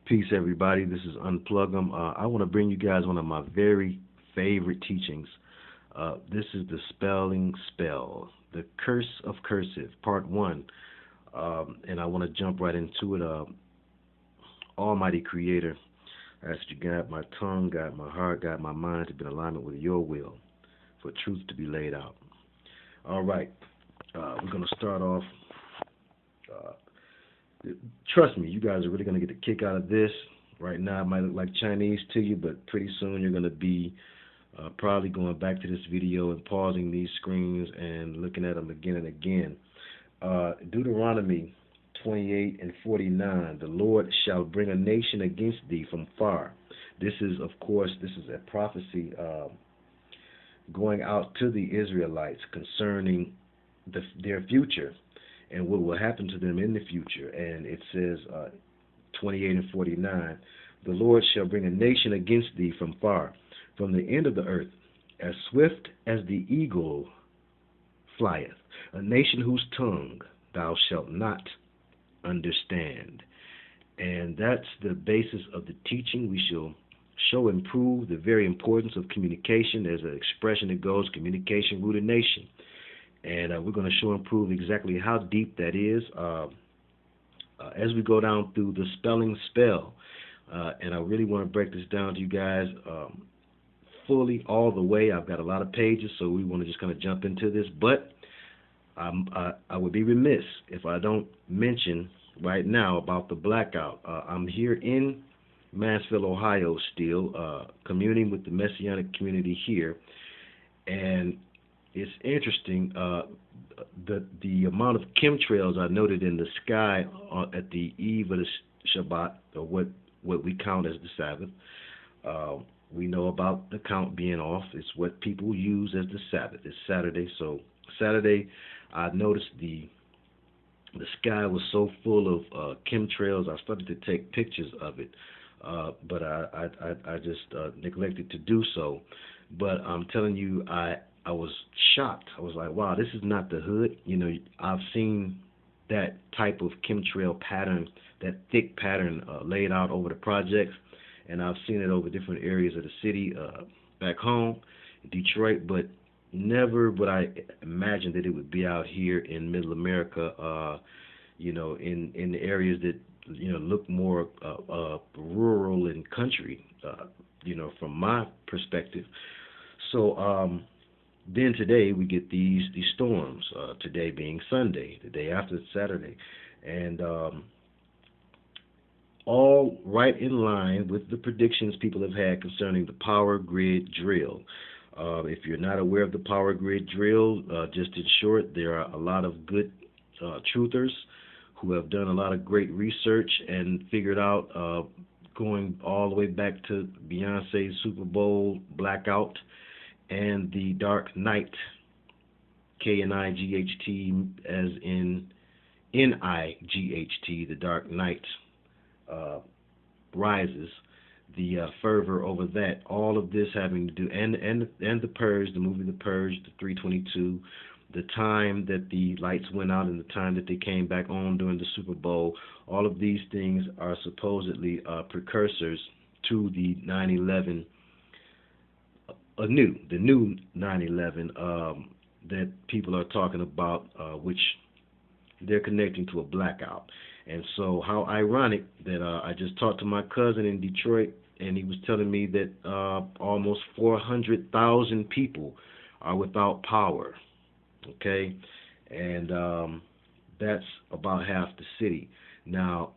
Peace, everybody. This is Unplug 'em. I want to bring you guys one of my very favorite teachings. This is the spelling spell, the curse of cursive, part one. And I want to jump right into it. Almighty Creator, I ask you, guide my tongue, guide my heart, guide my mind to be in alignment with your will, for truth to be laid out. All right. We're going to start off. Uh, Trust me, you guys are really going to get a kick out of this. Right now, it might look like Chinese to you, but pretty soon you're going to be probably going back to this video and pausing these screens and looking at them again and again. Deuteronomy 28 and 49, the Lord shall bring a nation against thee from far. This is, of course, this is a prophecy going out to the Israelites concerning their future and what will happen to them in the future. And it says, 28 and 49, the Lord shall bring a nation against thee from far, from the end of the earth, as swift as the eagle flieth, a nation whose tongue thou shalt not understand. And that's the basis of the teaching. We shall show and prove the very importance of communication. There's an expression that goes, communication rooted nation. And we're going to show and prove exactly how deep that is as we go down through the spelling spell. And I really want to break this down to you guys fully, all the way. I've got a lot of pages, so we want to just kind of jump into this. But I would be remiss if I don't mention right now about the blackout. I'm here in Mansfield, Ohio still, communing with the Messianic community here. And it's interesting, the amount of chemtrails I noted in the sky at the eve of the Shabbat, or what we count as the Sabbath. We know about the count being off. It's what people use as the Sabbath. It's Saturday. So Saturday, I noticed the sky was so full of chemtrails. I started to take pictures of it, but I just neglected to do so. But I'm telling you, I was shocked. I was like, wow, this is not the hood. You know, I've seen that type of chemtrail pattern, that thick pattern laid out over the projects, and I've seen it over different areas of the city back home, Detroit, but never would I imagine that it would be out here in Middle America, you know, in the areas that, you know, look more rural and country, you know, from my perspective. So, then today we get these storms, today being Sunday, the day after Saturday, and all right in line with the predictions people have had concerning the power grid drill. If you're not aware of the power grid drill, just in short, there are a lot of good truthers who have done a lot of great research and figured out, going all the way back to Beyonce's Super Bowl blackout, and the Dark Knight, K-N-I-G-H-T, as in N-I-G-H-T, the Dark Knight rises, the fervor over that, all of this having to do, and the Purge, the movie The Purge, the 322, the time that the lights went out and the time that they came back on during the Super Bowl, all of these things are supposedly precursors to the 9/11, the new 9/11 that people are talking about, which they're connecting to a blackout. And so how ironic that I just talked to my cousin in Detroit, and he was telling me that almost 400,000 people are without power, okay? And that's about half the city. Now,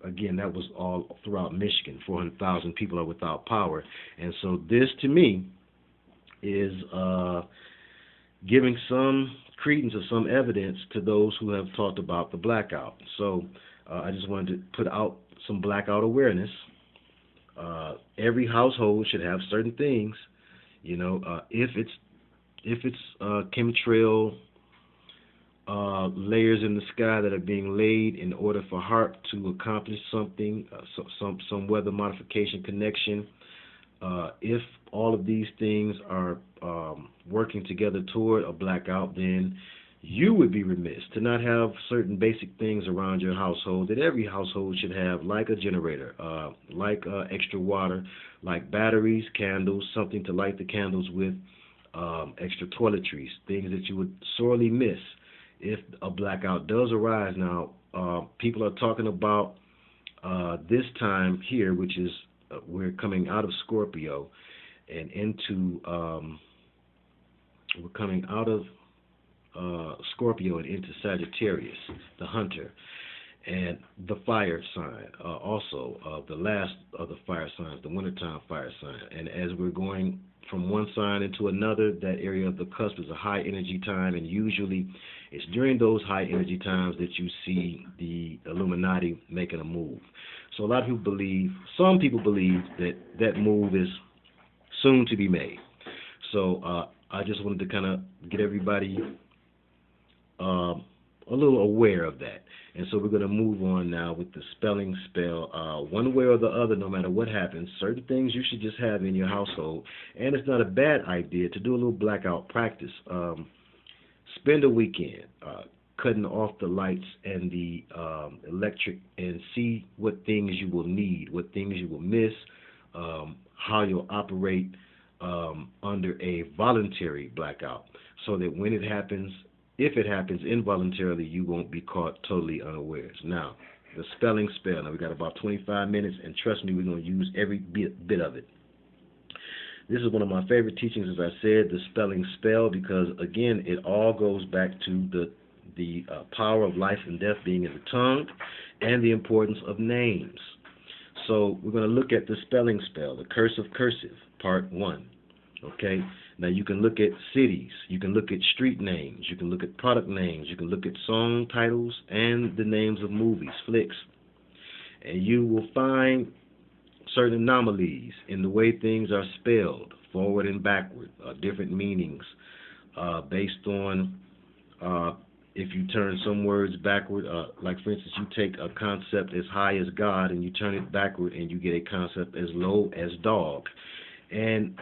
again, that was all throughout Michigan. 400,000 people are without power. And so this, to me, is giving some credence or some evidence to those who have talked about the blackout. So I just wanted to put out some blackout awareness. Every household should have certain things, you know, if it's chemtrail layers in the sky that are being laid in order for HARP to accomplish something, some weather modification connection. If all of these things are working together toward a blackout, then You would be remiss to not have certain basic things around your household that every household should have, like a generator, like extra water, like batteries, candles, something to light the candles with, extra toiletries, things that you would sorely miss if a blackout does arise. Now, people are talking about this time here, which is we're coming out of Scorpio and into we're coming out of Scorpio and into Sagittarius, the hunter, and the fire sign, also the last of the fire signs, the wintertime fire sign. And as we're going from one sign into another, that area of the cusp is a high energy time, and usually it's during those high energy times that you see the Illuminati making a move. So a lot of people believe, some people believe that that move is soon to be made. So I just wanted to kind of get everybody a little aware of that. And so we're going to move on now with the spelling spell. One way or the other, no matter what happens, certain things you should just have in your household. And it's not a bad idea to do a little blackout practice. Spend a weekend cutting off the lights and the electric, and see what things you will need, what things you will miss, how you'll operate under a voluntary blackout, so that when it happens, if it happens involuntarily, you won't be caught totally unawares. Now, the spelling spell. Now, we got about 25 minutes, and trust me, we're going to use every bit of it. This is one of my favorite teachings, as I said, the spelling spell, because, again, it all goes back to the power of life and death being in the tongue and the importance of names. So we're going to look at the spelling spell, the curse of cursive, part 1. Okay? Now, you can look at cities, you can look at street names, you can look at product names, you can look at song titles and the names of movies, flicks. And you will find certain anomalies in the way things are spelled, forward and backward, different meanings, based on if you turn some words backward, like for instance, you take a concept as high as God and you turn it backward and you get a concept as low as dog. And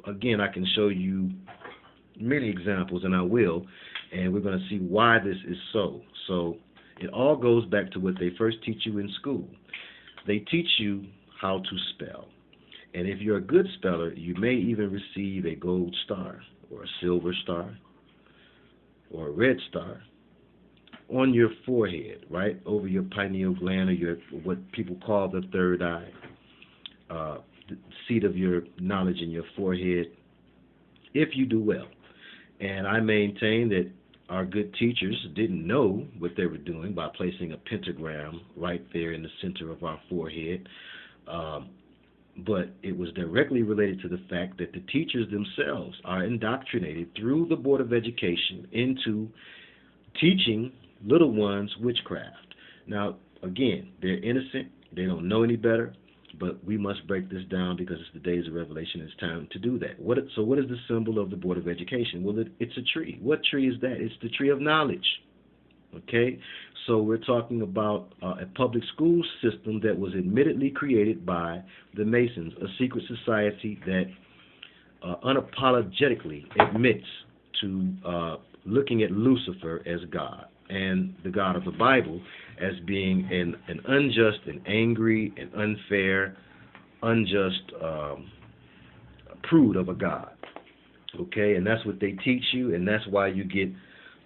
again, I can show you many examples, and I will, and we're going to see why this is so. So it all goes back to what they first teach you in school. They teach you how to spell. And if you're a good speller, you may even receive a gold star or a silver star or a red star on your forehead, right over your pineal gland, or your, what people call the third eye, the seat of your knowledge in your forehead, if you do well. And I maintain that our good teachers didn't know what they were doing by placing a pentagram right there in the center of our forehead, but it was directly related to the fact that the teachers themselves are indoctrinated through the Board of Education into teaching little ones witchcraft. Now, again, they're innocent, they don't know any better, but we must break this down because it's the days of revelation. It's time to do that. So what is the symbol of the Board of Education? Well, it's a tree. What tree is that? It's the tree of knowledge. Okay? So we're talking about a public school system that was admittedly created by the Masons, a secret society that unapologetically admits to looking at Lucifer as God, and the God of the Bible as being an unjust and angry and unfair, unjust prude of a God. Okay, and that's what they teach you, and that's why you get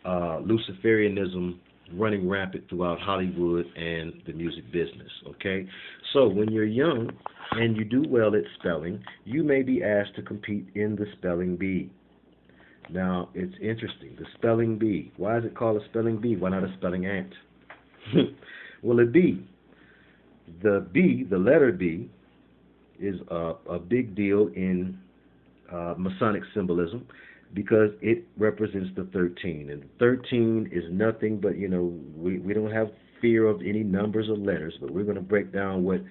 Luciferianism running rampant throughout Hollywood and the music business. Okay, so when you're young and you do well at spelling, you may be asked to compete in the spelling bee. Now, it's interesting, the spelling bee. Why is it called a spelling bee? Why not a spelling ant? Well, a bee. The B, the letter B, is a big deal in Masonic symbolism because it represents the 13. And 13 is nothing but, we don't have fear of any numbers or letters, but we're going to break down what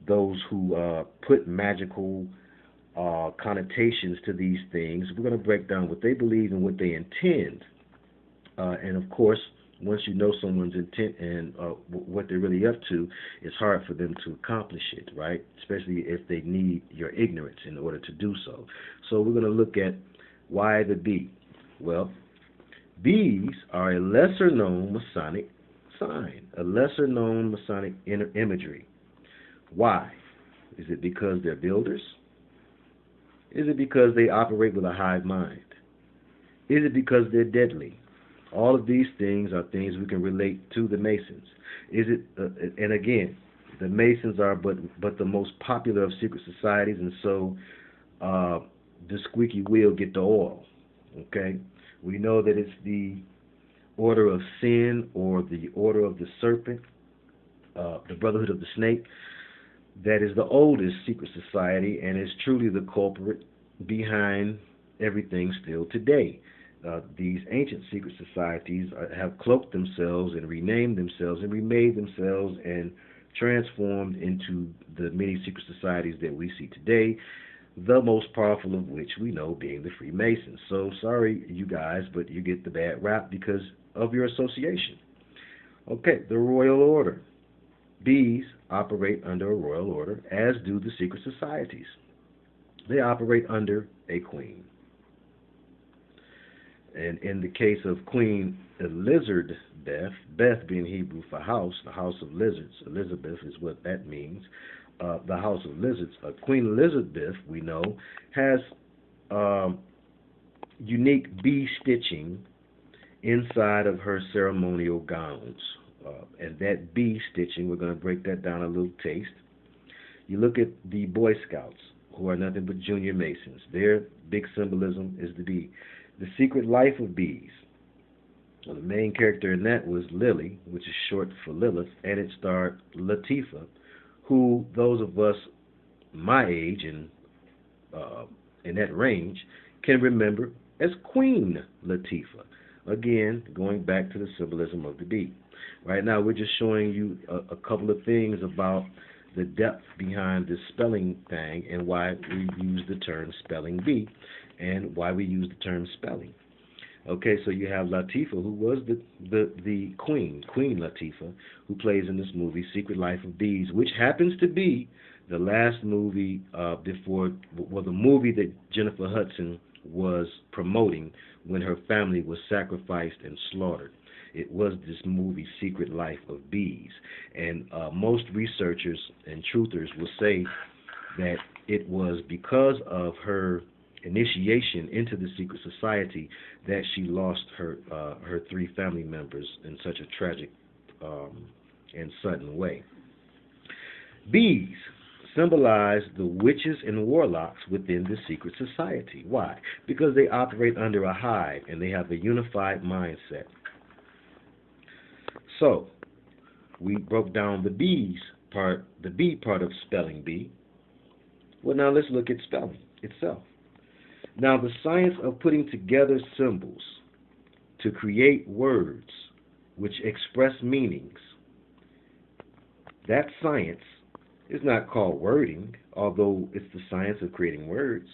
those who put magical connotations to these things. We're going to break down what they believe and what they intend. And of course, once you know someone's intent and what they're really up to, it's hard for them to accomplish it, right? Especially if they need your ignorance in order to do so. So we're going to look at why the B. Well, Bees are a lesser known Masonic sign, a lesser known Masonic imagery. Why? Is it because they're builders? Is it because they operate with a hive mind? Is it because they're deadly? All of these things are things we can relate to the Masons. Is it? And again, the Masons are but the most popular of secret societies, and so the squeaky wheel get the oil. Okay, we know that it's the Order of Sin or the Order of the Serpent, the Brotherhood of the Snake, that is the oldest secret society and is truly the culprit behind everything still today. These ancient secret societies have cloaked themselves and renamed themselves and remade themselves and transformed into the many secret societies that we see today, the most powerful of which we know being the Freemasons. So sorry, you guys, but you get the bad rap because of your association. Okay, the Royal Order. Bees operate under a royal order, as do the secret societies. They operate under a queen. And in the case of Queen Elizabeth, Beth being Hebrew for house, the house of lizards, Elizabeth is what that means, the house of lizards. Queen Elizabeth, we know, has unique bee stitching inside of her ceremonial gowns. And that bee stitching, we're going to break that down a little taste. You look at the Boy Scouts, who are nothing but junior Masons. Their big symbolism is the bee. The Secret Life of Bees. Well, the main character in that was Lily, which is short for Lilith, and it starred Latifah, who those of us my age and in that range can remember as Queen Latifah. Again, going back to the symbolism of the bee. Right now, we're just showing you a couple of things about the depth behind this spelling thing and why we use the term spelling bee and why we use the term spelling. Okay, so you have Latifah, who was the Queen Latifah, who plays in this movie, Secret Life of Bees, which happens to be the last movie the movie that Jennifer Hudson was promoting when her family was sacrificed and slaughtered. It was this movie, Secret Life of Bees. And most researchers and truthers will say that it was because of her initiation into the secret society that she lost her three family members in such a tragic and sudden way. Bees symbolize the witches and warlocks within the secret society. Why? Because they operate under a hive and they have a unified mindset. So, we broke down the B part of spelling bee. Well, now let's look at spelling itself. Now, the science of putting together symbols to create words which express meanings, that science is not called wording, although it's the science of creating words.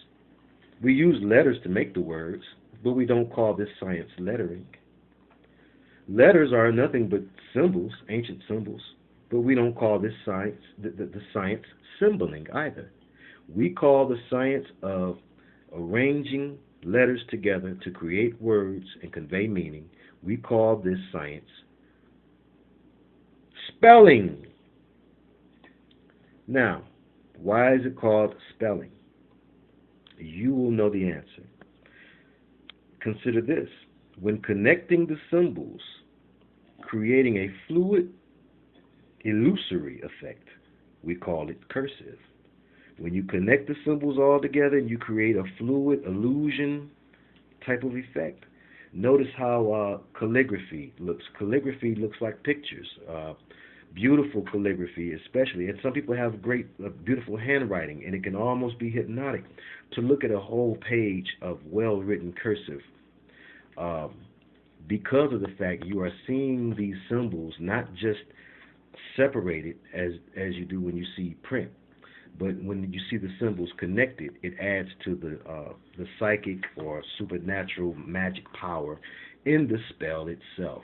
We use letters to make the words, but we don't call this science lettering. Letters are nothing but symbols, ancient symbols, but we don't call this science the science symboling either. We call the science of arranging letters together to create words and convey meaning. We call this science spelling. Now, why is it called spelling? You will know the answer. Consider this. When connecting the symbols, creating a fluid, illusory effect, we call it cursive. When you connect the symbols all together and you create a fluid illusion type of effect, notice how calligraphy looks. Calligraphy looks like pictures. Beautiful calligraphy especially. And some people have great, beautiful handwriting, and it can almost be hypnotic to look at a whole page of well-written cursive. Because of the fact you are seeing these symbols not just separated as you do when you see print, but when you see the symbols connected, it adds to the psychic or supernatural magic power in the spell itself,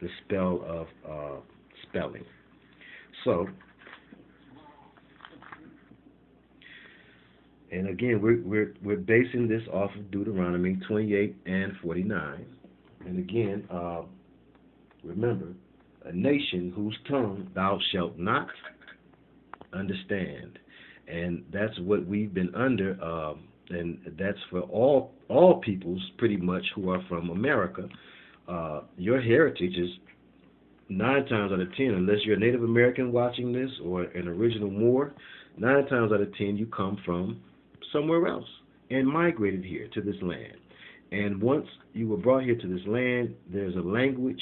the spell of spelling. So, and again, we're basing this off of Deuteronomy 28 and 49. And again, remember, a nation whose tongue thou shalt not understand. And that's what we've been under, and that's for all peoples pretty much who are from America. Your heritage is 9 times out of 10, unless you're a Native American watching this or an original Moor, 9 times out of 10 you come from somewhere else and migrated here to this land. And once you were brought here to this land, there's a language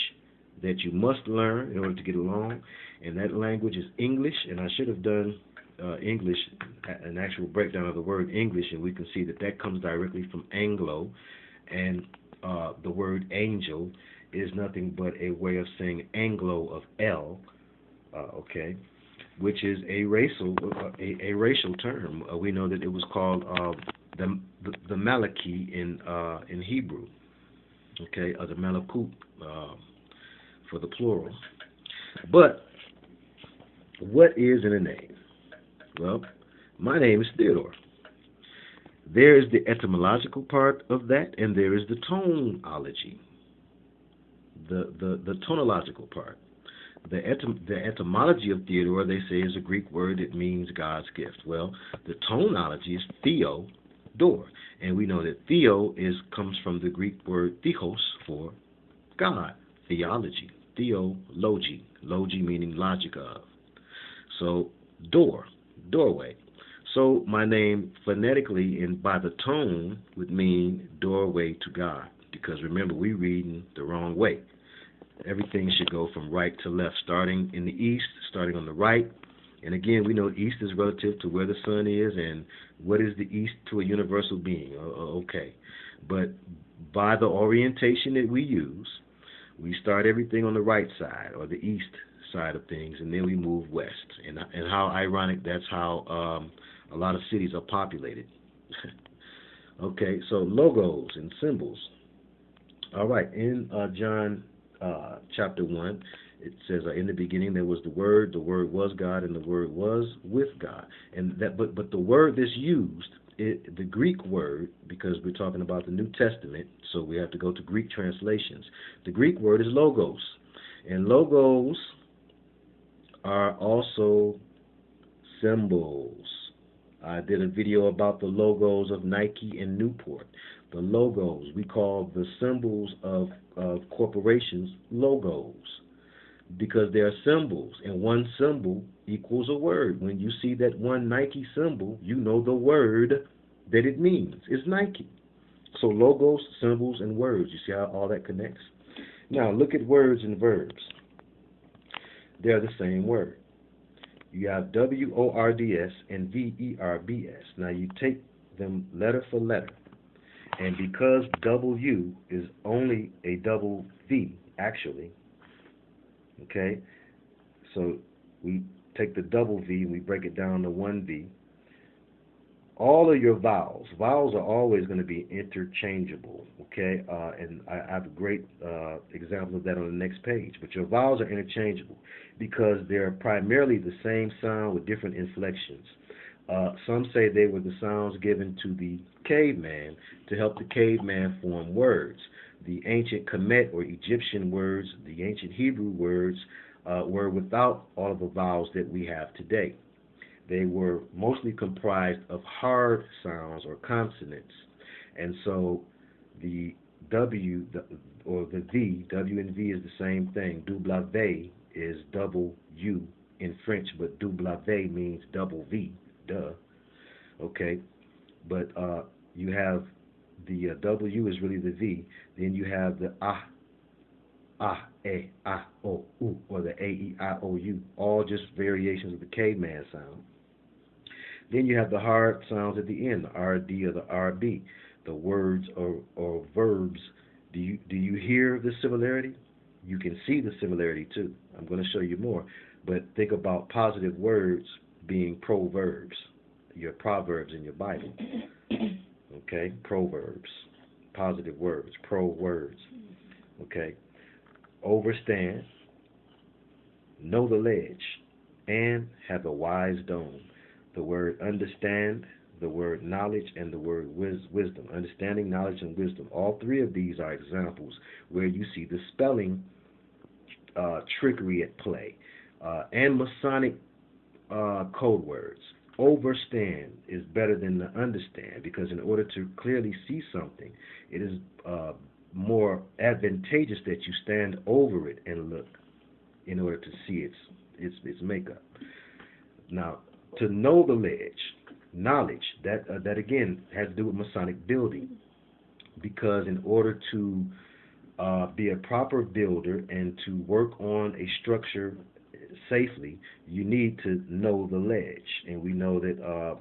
that you must learn in order to get along, and that language is English. And I should have done English, an actual breakdown of the word English, and we can see that that comes directly from Anglo, and the word angel is nothing but a way of saying Anglo of L, okay, which is a racial term. We know that it was called the Malaki in Hebrew, okay, or the Malakut for the plural. But what is in a name? Well, my name is Theodore. There is the etymological part of that, and there is the tonology, the tonological part. The etymology of Theodore, they say, is a Greek word that means God's gift. Well, the tonology is Theodore, and we know that Theo comes from the Greek word theos for God, theology, theology, logi meaning logic of. So doorway. So my name phonetically and by the tone would mean doorway to God, because remember, we're reading the wrong way. Everything should go from right to left, starting in the east, starting on the right. And again, we know east is relative to where the sun is, and what is the east to a universal being? Okay. But by the orientation that we use, we start everything on the right side, or the east side of things, and then we move west. And how ironic, that's how a lot of cities are populated. Okay, so logos and symbols. All right, in John chapter 1, it says, in the beginning there was the Word was God, and the Word was with God. And that, but the word that's used, the Greek word, because we're talking about the New Testament, so we have to go to Greek translations. The Greek word is logos, and logos are also symbols. I did a video about the logos of Nike and Newport. The logos, we call the symbols of corporations logos, because they are symbols, and one symbol equals a word. When you see that one Nike symbol, you know the word that it means. It's Nike. So logos, symbols, and words. You see how all that connects? Now look at words and verbs. They're the same word. You have W-O-R-D-S and V-E-R-B-S. Now you take them letter for letter. And because W is only a double V, actually, okay, so we take the double V and we break it down to one V. All of your vowels are always going to be interchangeable, okay, and I have a great example of that on the next page. But your vowels are interchangeable because they're primarily the same sound with different inflections. Some say they were the sounds given to the caveman to help the caveman form words. The ancient Kemet or Egyptian words, the ancient Hebrew words, were without all of the vowels that we have today. They were mostly comprised of hard sounds or consonants. And so the W or the V, W and V is the same thing. W is double U in French, but W means double V. Duh. Okay, but you have the W is really the V. Then you have the o, u, or the A-E-I-O-U, all just variations of the caveman sound. Then you have the hard sounds at the end, the R-D or the R-B, the words or verbs. Do you hear the similarity? You can see the similarity too. I'm going to show you more. But think about positive words being proverbs, your proverbs in your Bible. Okay, proverbs, positive words, pro-words. Okay, overstand, know the ledge, and have a wise dome. The word understand, the word knowledge, and the word wisdom. Understanding, knowledge, and wisdom. All three of these are examples where you see the spelling trickery at play. And Masonic code words. Overstand is better than to understand, because in order to clearly see something, it is more advantageous that you stand over it and look in order to see its makeup. Now, to know the ledge, knowledge, that again has to do with Masonic building, because in order to be a proper builder and to work on a structure safely, you need to know the ledge. And we know that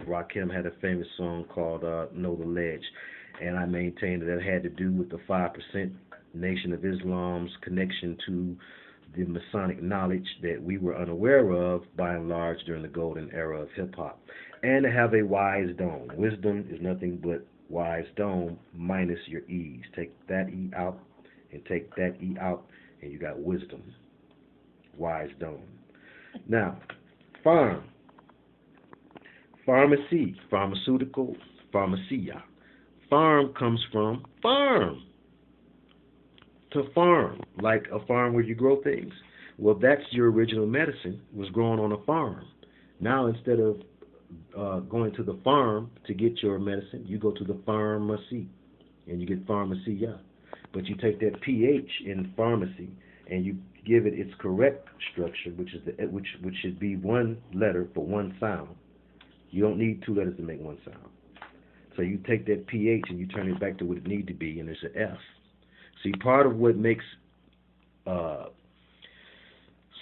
Rakim had a famous song called Know the Ledge. And I maintain that had to do with the 5% Nation of Islam's connection to the Masonic knowledge that we were unaware of, by and large, during the golden era of hip-hop. And to have a wise dome. Wisdom is nothing but wise dome minus your E's. Take that E out and take that E out, and you got wisdom. Wise dome. Now, farm. Pharmacy, pharmaceutical, pharmacia. Farm comes from farm. To farm, like a farm where you grow things. Well, that's your original medicine, was grown on a farm. Now, instead of going to the farm to get your medicine, you go to the pharmacy, and you get pharmacia. But you take that PH in pharmacy, and you give it its correct structure, which is which should be one letter for one sound. You don't need two letters to make one sound. So you take that PH and you turn it back to what it needs to be, and it's an F. See, part of what makes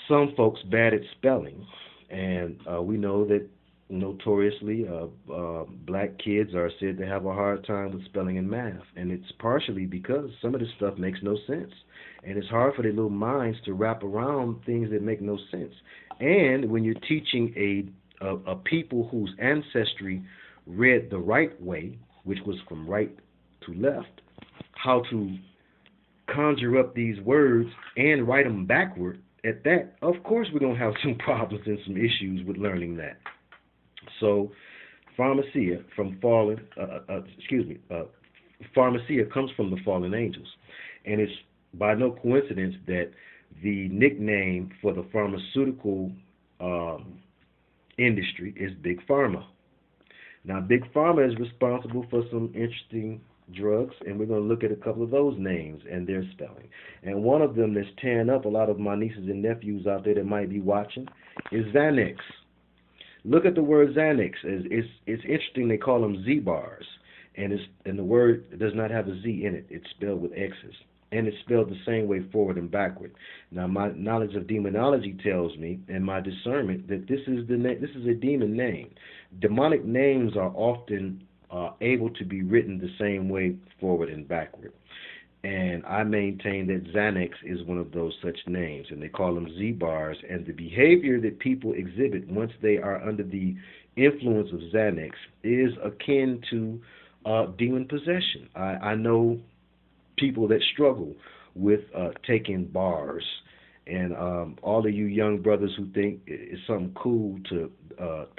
some folks bad at spelling, and we know that notoriously black kids are said to have a hard time with spelling and math, and it's partially because some of this stuff makes no sense, and it's hard for their little minds to wrap around things that make no sense. And when you're teaching a people whose ancestry read the right way, which was from right to left, how to conjure up these words and write them backward at that, of course we're going to have some problems and some issues with learning that. So, pharmacia from pharmacia comes from the fallen angels, and it's by no coincidence that the nickname for the pharmaceutical industry is Big Pharma. Now, Big Pharma is responsible for some interesting drugs, and we're going to look at a couple of those names and their spelling. And one of them that's tearing up a lot of my nieces and nephews out there that might be watching is Xanax. Look at the word Xanax. It's interesting. They call them Z-bars, and the word does not have a Z in it. It's spelled with X's, and it's spelled the same way forward and backward. Now, my knowledge of demonology tells me, and my discernment, that this is a demon name. Demonic names are often able to be written the same way forward and backward. And I maintain that Xanax is one of those such names, and they call them Z-bars. And the behavior that people exhibit once they are under the influence of Xanax is akin to demon possession. I know people that struggle with taking bars, and all of you young brothers who think it's something cool to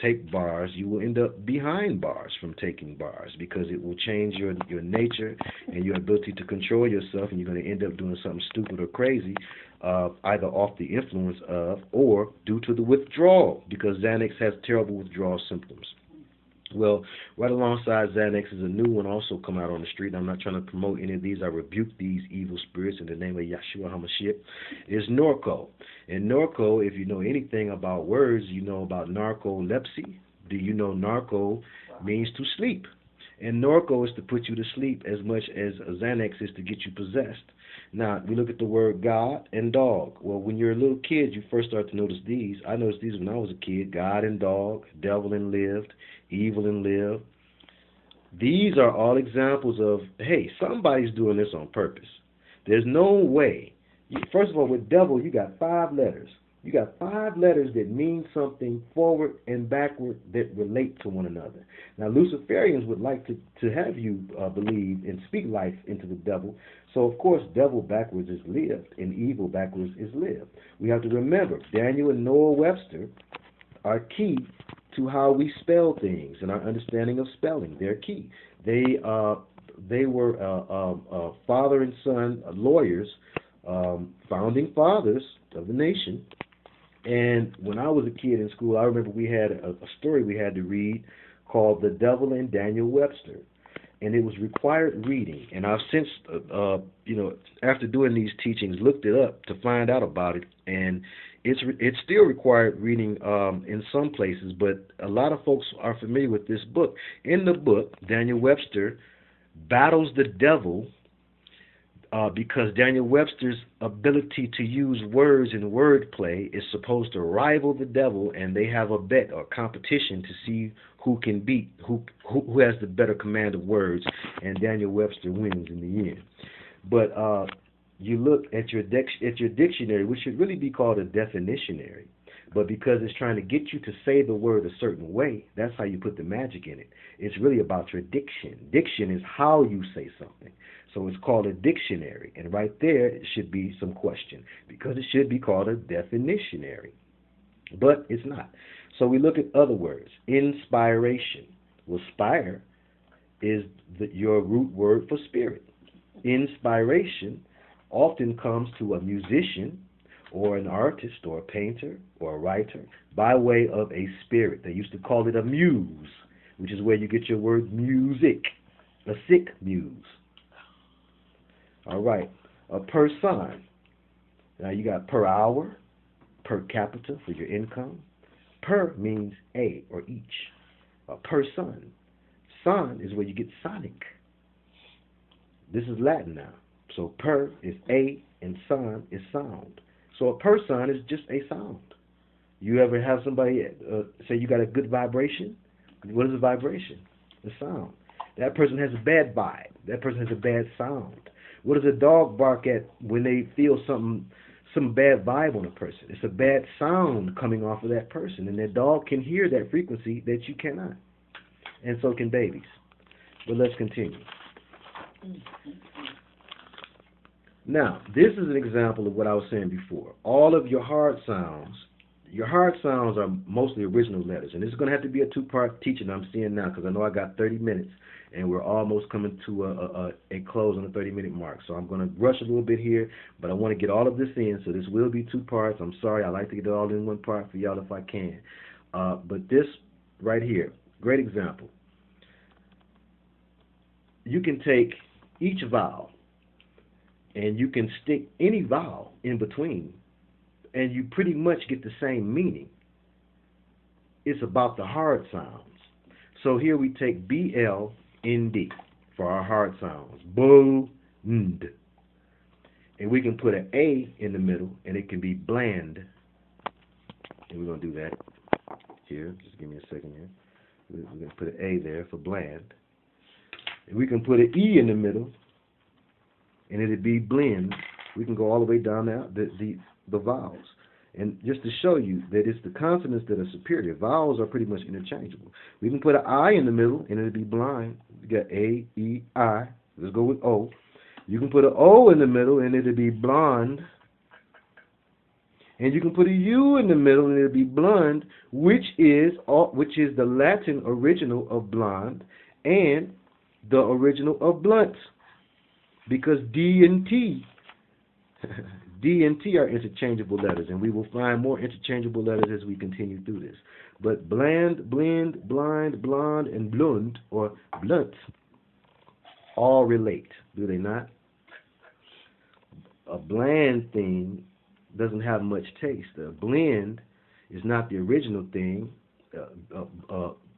take bars, you will end up behind bars from taking bars, because it will change your nature and your ability to control yourself, and you're going to end up doing something stupid or crazy, either off the influence of or due to the withdrawal, because Xanax has terrible withdrawal symptoms. Well, right alongside Xanax is a new one also come out on the street. I'm not trying to promote any of these. I rebuke these evil spirits in the name of Yahshua HaMashiach. Is Norco. And Norco, if you know anything about words, you know about narcolepsy. Do you know narco means to sleep? And Norco is to put you to sleep as much as Xanax is to get you possessed. Now, we look at the word God and dog. Well, when you're a little kid, you first start to notice these. I noticed these when I was a kid. God and dog, devil and lived, evil and live. These are all examples of, hey, somebody's doing this on purpose. There's no way. First of all, with devil, you got 5 letters. You got 5 letters that mean something forward and backward that relate to one another. Now, Luciferians would like to have you believe and speak life into the devil. So, of course, devil backwards is lived, and evil backwards is lived. We have to remember, Daniel and Noah Webster are key to how we spell things and our understanding of spelling. They're key. They were father and son lawyers, founding fathers of the nation. And when I was a kid in school, I remember we had a story we had to read called "The Devil and Daniel Webster," and it was required reading. And I've since, after doing these teachings, looked it up to find out about it, and it's still required reading in some places. But a lot of folks are familiar with this book. In the book, Daniel Webster battles the devil because Daniel Webster's ability to use words in wordplay is supposed to rival the devil, and they have a bet or competition to see who can beat who has the better command of words, and Daniel Webster wins in the end. But you look at your dictionary, which should really be called a definitionary, but because it's trying to get you to say the word a certain way, that's how you put the magic in it. It's really about your diction. Diction is how you say something. So it's called a dictionary, and right there it should be some question, because it should be called a definitionary, but it's not. So we look at other words. Inspiration. Well, spire is your root word for spirit. Inspiration often comes to a musician or an artist or a painter or a writer by way of a spirit. They used to call it a muse, which is where you get your word music, a sick muse. All right, a person. Now you got per hour, per capita for your income. Per means a or each. A person. Son is where you get sonic. This is Latin now. So per is a and son is sound. So a person is just a sound. You ever have somebody say you got a good vibration? What is a vibration? A sound. That person has a bad vibe. That person has a bad sound. What does a dog bark at when they feel some bad vibe on a person? It's a bad sound coming off of that person, and that dog can hear that frequency that you cannot. And so can babies. But let's continue. Now, this is an example of what I was saying before. All of your hard sounds are mostly original letters. And this is going to have to be a two-part teaching I'm seeing now, because I know I got 30 minutes, and we're almost coming to a close on the 30-minute mark. So I'm going to rush a little bit here, but I want to get all of this in, so this will be two parts. I'm sorry, I like to get it all in one part for y'all if I can. But this right here, great example. You can take each vowel, and you can stick any vowel in between, and you pretty much get the same meaning. It's about the hard sounds. So here we take B-L-N-D for our hard sounds. Bland. And we can put an A in the middle, and it can be bland. And we're going to do that here. Just give me a second here. We're going to put an A there for bland. And we can put an E in the middle, and it'd be blend. We can go all the way down now, the vowels. And just to show you that it's the consonants that are superior, vowels are pretty much interchangeable. We can put an I in the middle, and it'd be blind. We got A, E, I. Let's go with O. You can put an O in the middle, and it'd be blonde. And you can put a U in the middle, and it'd be blonde, which is the Latin original of blonde and the original of blunt. Because D and T are interchangeable letters, and we will find more interchangeable letters as we continue through this. But bland, blend, blind, blonde, and blunt, or blunt, all relate, do they not? A bland thing doesn't have much taste. A blend is not the original thing.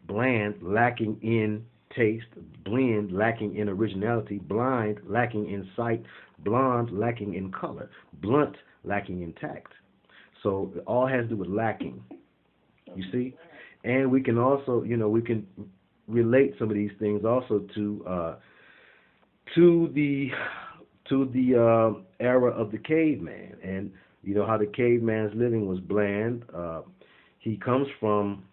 Bland, lacking in taste. Blend, lacking in originality. Blind, lacking in sight. Blonde, lacking in color. Blunt, lacking in tact. So it all has to do with lacking. You see? And we can also, we can relate some of these things also to the era of the caveman, and how the caveman's living was bland. He comes from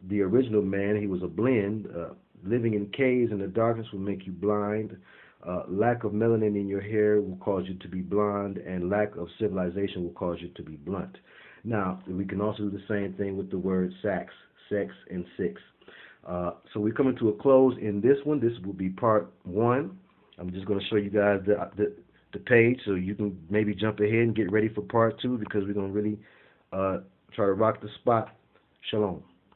the original man. He was a blend. Living in caves in the darkness will make you blind. Lack of melanin in your hair will cause you to be blonde, and lack of civilization will cause you to be blunt. Now, we can also do the same thing with the word sax. sex, and six. So we're coming to a close in this one. This will be part one. I'm just going to show you guys the page so you can maybe jump ahead and get ready for part two because we're going to really try to rock the spot. Shalom.